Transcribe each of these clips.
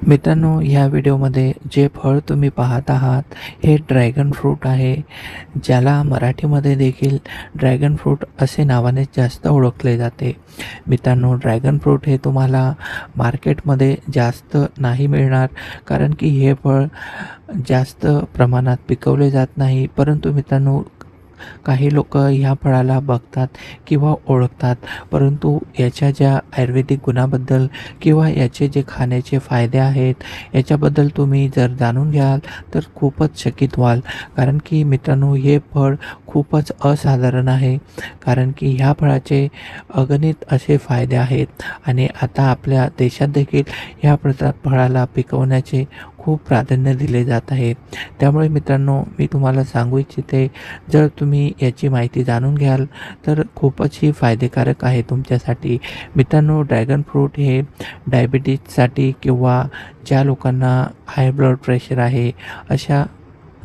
मित्रांनो, ह्या व्हिडिओमध्ये जे फळ तुम्ही पाहत आहात हे ड्रॅगन फ्रूट आहे, ज्याला मराठीमध्ये देखील ड्रॅगन फ्रूट असे नावाने जास्त ओळखले जाते. मित्रांनो, ड्रॅगन फ्रूट हे तुम्हाला मार्केटमध्ये जास्त नाही मिळणार, कारण की हे फळ जास्त प्रमाणात पिकवले जात नाही. परंतु मित्रांनो, काही लोक ह्या फळाला बघतात किंवा ओळखतात, परंतु याच्या ज्या आयुर्वेदिक गुणाबद्दल किंवा याचे जे खाण्याचे फायदे आहेत याच्याबद्दल तुम्ही जर जाणून घ्याल तर खूपच चकित व्हाल. कारण की मित्रांनो, हे फळ खूपच असाधारण आहे, कारण की ह्या फळाचे अगणित असे फायदे आहेत आणि आता आपल्या देशात देखील ह्या फळाला पिकवण्याचे खूप प्राधान्य दिले जात आहे. त्यामुळे मित्रांनो, मी तुम्हाला सांगू इच्छिते, जर तुम्ही याची माहिती जाणून घ्याल तर खूपच ही फायदेकारक आहे तुमच्यासाठी. मित्रांनो, ड्रॅगन फ्रूट हे डायबिटीजसाठी किंवा ज्या लोकांना हाय ब्लड प्रेशर आहे अशा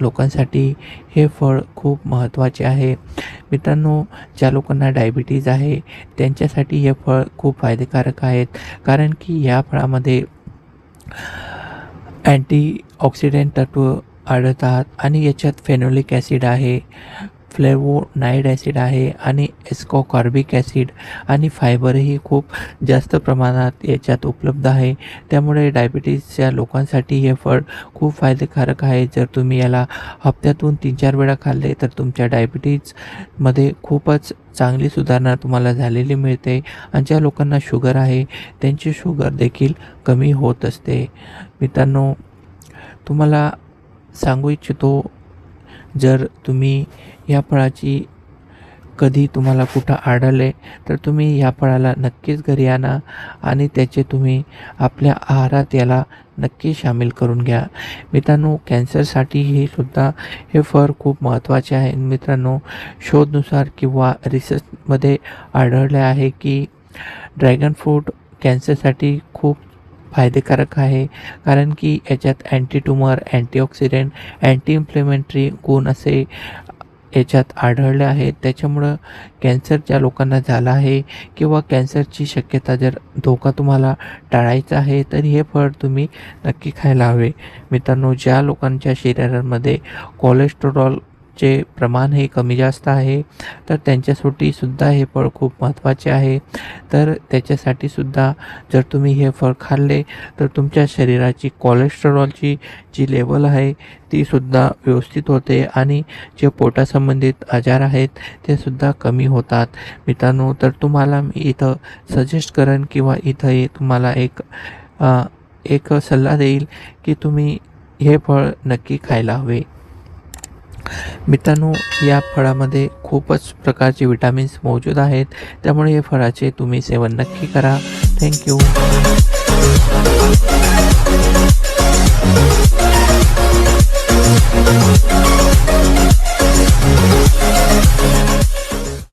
लोकांसाठी हे फळ खूप महत्त्वाचे आहे. मित्रांनो, ज्या लोकांना डायबिटीज आहे त्यांच्यासाठी हे फळ खूप फायदेकारक आहेत, कारण की या फळामध्ये अँटीऑक्सिडंट तत्व आढळतात आणि याच्यात फेनोलिक ॲसिड आहे, फ्लेवोनाइड ॲसिड आहे आणि एस्कॉकॉर्बिक ॲसिड आणि फायबरही खूप जास्त प्रमाणात याच्यात उपलब्ध आहे. त्यामुळे डायबिटीजच्या लोकांसाठी हे फळ खूप फायदेकारक आहे. जर तुम्ही याला हप्त्यातून 3-4 वेळा खाल्ले तर तुमच्या डायबिटीजमध्ये खूपच चांगली सुधारणा तुम्हाला झालेली मिळते आणि ज्या लोकांना शुगर आहे त्यांची शुगर देखील कमी होत असते. मित्रांनो, तुम्हाला सांगू इच्छितो, जर तुम्ही या फळाची कधी तुम्हाला कुठं आढळले तर तुम्ही या फळाला नक्कीच घरी आणा आणि त्याचे तुम्ही आपल्या आहारात याला नक्की सामील करून घ्या. मित्रांनो, कॅन्सरसाठीही सुद्धा हे फळ खूप महत्त्वाचे आहे. मित्रांनो, शोधनुसार किंवा रिसर्चमध्ये आढळले आहे की ड्रॅगन फ्रूट कॅन्सरसाठी खूप फायदेकारक आहे, कारण की याच्यात anti tumour, antioxidant, anti inflammatory गुण असे याच्यात आढळले आहेत. त्याच्यामुळं कॅन्सर ज्या लोकांना झाला आहे किंवा कॅन्सरची शक्यता जर धोका तुम्हाला टाळायचा आहे तर हे फळ तुम्ही नक्की खायला हवे. मित्रांनो, ज्या लोकांच्या शरीरामध्ये कोलेस्टेरॉलचे प्रमाण हे कमी जास्त आहे तर त्यांच्यासाठी सुद्धा हे फळ खूप महत्त्वाचे आहे. तर त्याच्यासाठी सुद्धा जर तुम्ही हे फळ खाल्ले तर तुमच्या शरीराची कोलेस्टेरॉलची जी लेवल आहे ती सुद्धा व्यवस्थित होते आणि जे पोटासंबंधित आजार आहेत ते सुद्धा कमी होतात. मित्रांनो, तर तुम्हाला मी इथं सजेस्ट करेन किंवा इथं तुम्हाला एक सल्ला देईल की तुम्ही हे फळ नक्की खायला हवे. मित्रांनो, या फळामध्ये खूपच प्रकारचे विटामिन्स मौजूद आहेत, त्यामुळे या फळाचे तुम्ही सेवन नक्की करा. थँक्यू.